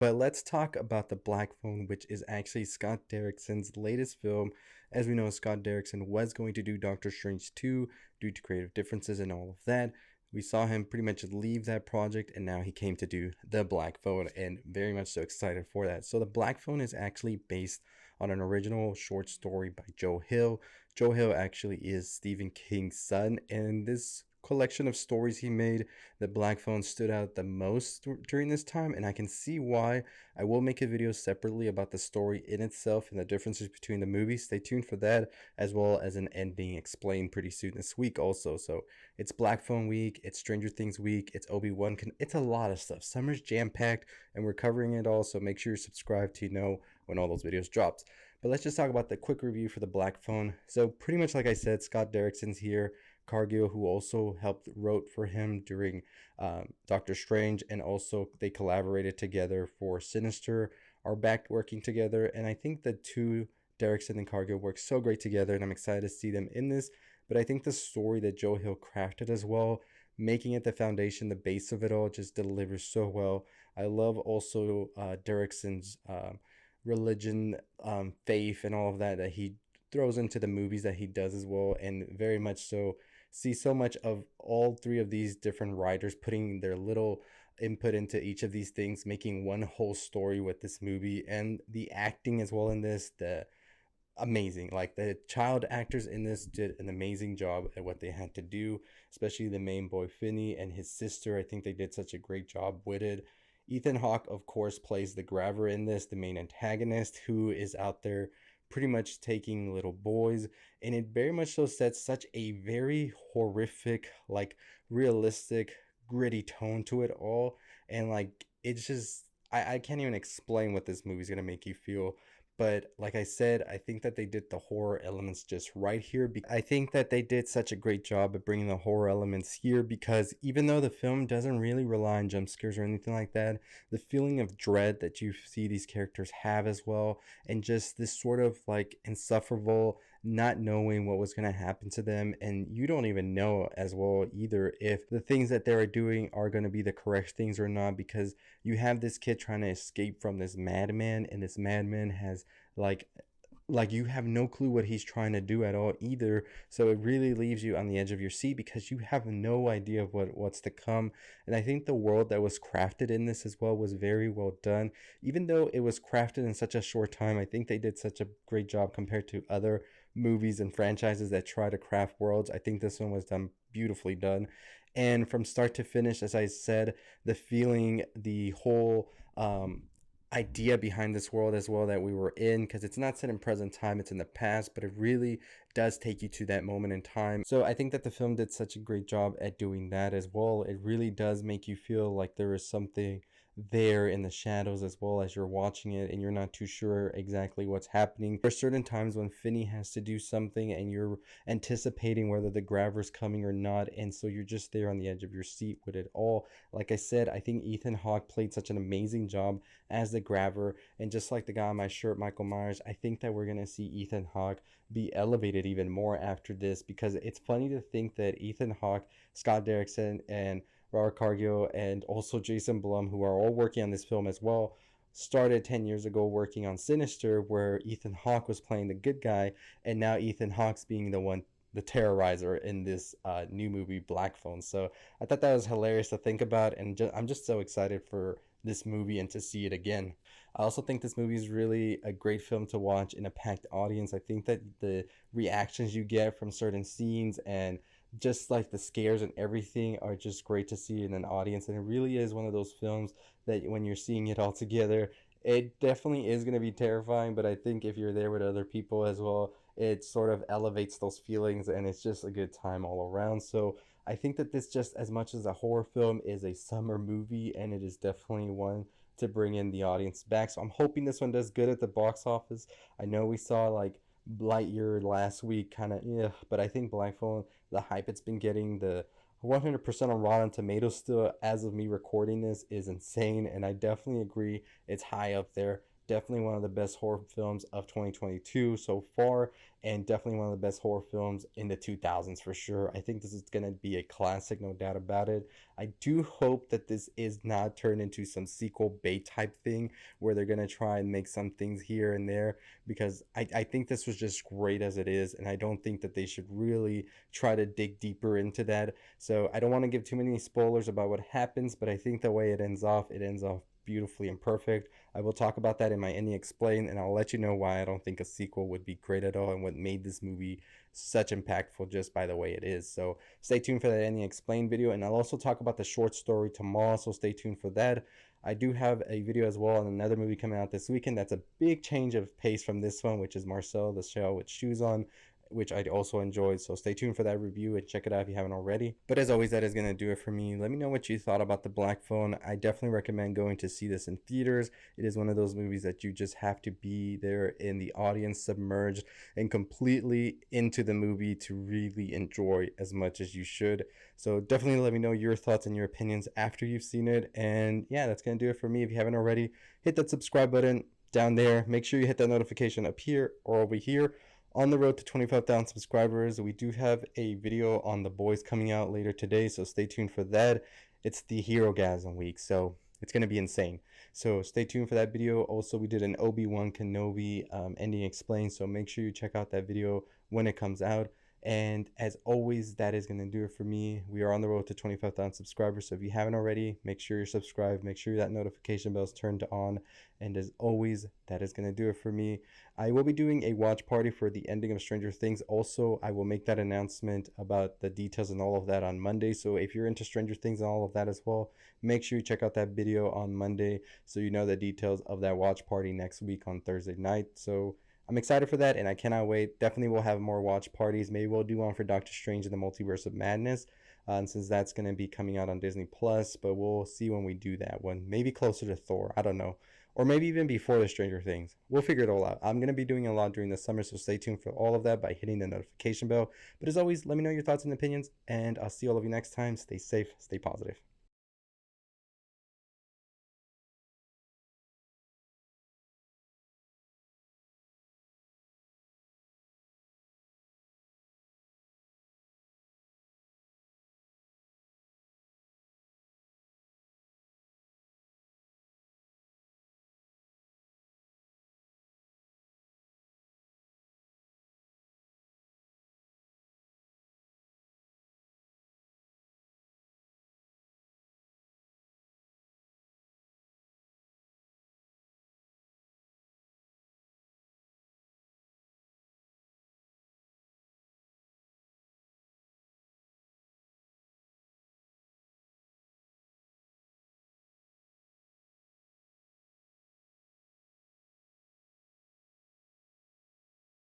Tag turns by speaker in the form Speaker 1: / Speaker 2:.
Speaker 1: But let's talk about The Black Phone, which is actually Scott Derrickson's latest film. As we know, Scott Derrickson was going to do Doctor Strange 2 due to creative differences and all of that. We saw him pretty much leave that project, and now he came to do The Black Phone, and very much so excited for that. So The Black Phone is actually based on an original short story by Joe Hill. Joe Hill actually is Stephen King's son, and this collection of stories he made, The Black Phone stood out the most during this time, and I can see why. I will make a video separately about the story in itself and the differences between the movies. Stay tuned for that, as well as an ending explained pretty soon this week also. So it's Black Phone week, it's Stranger Things week, it's Obi-Wan, it's a lot of stuff. Summer's jam-packed, and we're covering it all, so make sure you're subscribed to know when all those videos drops. But let's just talk about the quick review for The Black Phone. So pretty much like I said, Scott Derrickson's here. Cargill, who also helped wrote for him during Doctor Strange, and also they collaborated together for Sinister, are back working together. And I think the two, Derrickson and Cargill, work so great together, and I'm excited to see them in this. But I think the story that Joe Hill crafted as well, making it the foundation, the base of it all, just delivers so well. I love also Derrickson's religion, faith, and all of that he throws into the movies that he does as well, and very much so see so much of all three of these different writers putting their little input into each of these things, making one whole story with this movie. And the acting as well in this, the amazing, like the child actors in this did an amazing job at what they had to do, especially the main boy Finney and his sister. I think they did such a great job with it. Ethan Hawke, of course, plays the grabber in this, the main antagonist, who is out there pretty much taking little boys, and it very much so sets such a very horrific, like realistic, gritty tone to it all. And like it's just I can't even explain what this movie's gonna make you feel. But like I said, I think that they did the horror elements just right here. I think that they did such a great job at bringing the horror elements here, because even though the film doesn't really rely on jump scares or anything like that, the feeling of dread that you see these characters have as well, and just this sort of like insufferable not knowing what was going to happen to them, and you don't even know as well either if the things that they're doing are going to be the correct things or not, because you have this kid trying to escape from this madman, and this madman has like you have no clue what he's trying to do at all either. So it really leaves you on the edge of your seat, because you have no idea of what's to come. And I think the world that was crafted in this as well was very well done. Even though it was crafted in such a short time, I think they did such a great job compared to other movies and franchises that try to craft worlds. I think this one was done beautifully done. And from start to finish, as I said, the feeling, the whole idea behind this world as well that we were in, because it's not set in present time, it's in the past, but it really does take you to that moment in time. So I think that the film did such a great job at doing that as well. It really does make you feel like there is something there in the shadows as well as you're watching it, and you're not too sure exactly what's happening. There are certain times when Finney has to do something and you're anticipating whether the grabber's coming or not, and so you're just there on the edge of your seat with it all. Like I said, I think Ethan Hawke played such an amazing job as the grabber, and just like the guy on my shirt, Michael Myers, I think that we're gonna see Ethan Hawke be elevated even more after this, because it's funny to think that Ethan Hawke, Scott Derrickson, and Robert Cargill, and also Jason Blum, who are all working on this film as well, started 10 years ago working on Sinister, where Ethan Hawke was playing the good guy, and now Ethan Hawke's being the one, the terrorizer in this new movie Black Phone. So I thought that was hilarious to think about, and I'm just so excited for this movie and to see it again. I also think this movie is really a great film to watch in a packed audience. I think that the reactions you get from certain scenes, and just like the scares and everything, are just great to see in an audience. And it really is one of those films that when you're seeing it all together, it definitely is going to be terrifying, but I think if you're there with other people as well, it sort of elevates those feelings, and it's just a good time all around. So I think that this, just as much as a horror film, is a summer movie, and it is definitely one to bring in the audience back. So I'm hoping this one does good at the box office. I know we saw like Lightyear last week, kind of, yeah, but I think Black Phone, the hype it's been getting, the 100% on Rotten Tomatoes still, as of me recording this, is insane, and I definitely agree it's high up there. definitely one of the best horror films of 2022 so far, and definitely one of the best horror films in the 2000s for sure. I think this is going to be a classic, no doubt about it. I do hope that this is not turned into some sequel bait type thing where they're going to try and make some things here and there, because I think this was just great as it is, and I don't think that they should really try to dig deeper into that. So I don't want to give too many spoilers about what happens, but I think the way it ends off beautifully and perfect. I will talk about that in my Any Explain, and I'll let you know why I don't think a sequel would be great at all and what made this movie such impactful just by the way it is. So stay tuned for that Any Explain video, and I'll also talk about the short story tomorrow, so stay tuned for that. I do have a video as well on another movie coming out this weekend that's a big change of pace from this one, which is Marcel the Shell with Shoes On, which I also enjoyed. So stay tuned for that review and check it out if you haven't already. But as always, that is going to do it for me. Let me know what you thought about The Black Phone. I definitely recommend going to see this in theaters. It is one of those movies that you just have to be there in the audience, submerged and completely into the movie to really enjoy as much as you should. So definitely let me know your thoughts and your opinions after you've seen it. And yeah, that's going to do it for me. If you haven't already, hit that subscribe button down there. Make sure you hit that notification up here or over here. On the road to 25,000 subscribers, we do have a video on The Boys coming out later today, so stay tuned for that. It's the Hero-gasm week, so it's going to be insane. So stay tuned for that video. Also, we did an Obi-Wan Kenobi ending explain, so make sure you check out that video when it comes out. And as always, that is going to do it for me. We are on the road to 25,000 subscribers, so if you haven't already, make sure you're subscribed. Make sure that notification bell is turned on. And as always, that is going to do it for me. I will be doing a watch party for the ending of Stranger Things. Also, I will make that announcement about the details and all of that on Monday. So if you're into Stranger Things and all of that as well, make sure you check out that video on Monday so you know the details of that watch party next week on Thursday night. So I'm excited for that, and I cannot wait. Definitely we'll have more watch parties. Maybe we'll do one for Doctor Strange in the Multiverse of Madness, since that's going to be coming out on Disney Plus. But we'll see when we do that one. Maybe closer to Thor. I don't know. Or maybe even before the Stranger Things. We'll figure it all out. I'm going to be doing a lot during the summer, so stay tuned for all of that by hitting the notification bell. But as always, let me know your thoughts and opinions, and I'll see all of you next time. Stay safe, stay positive.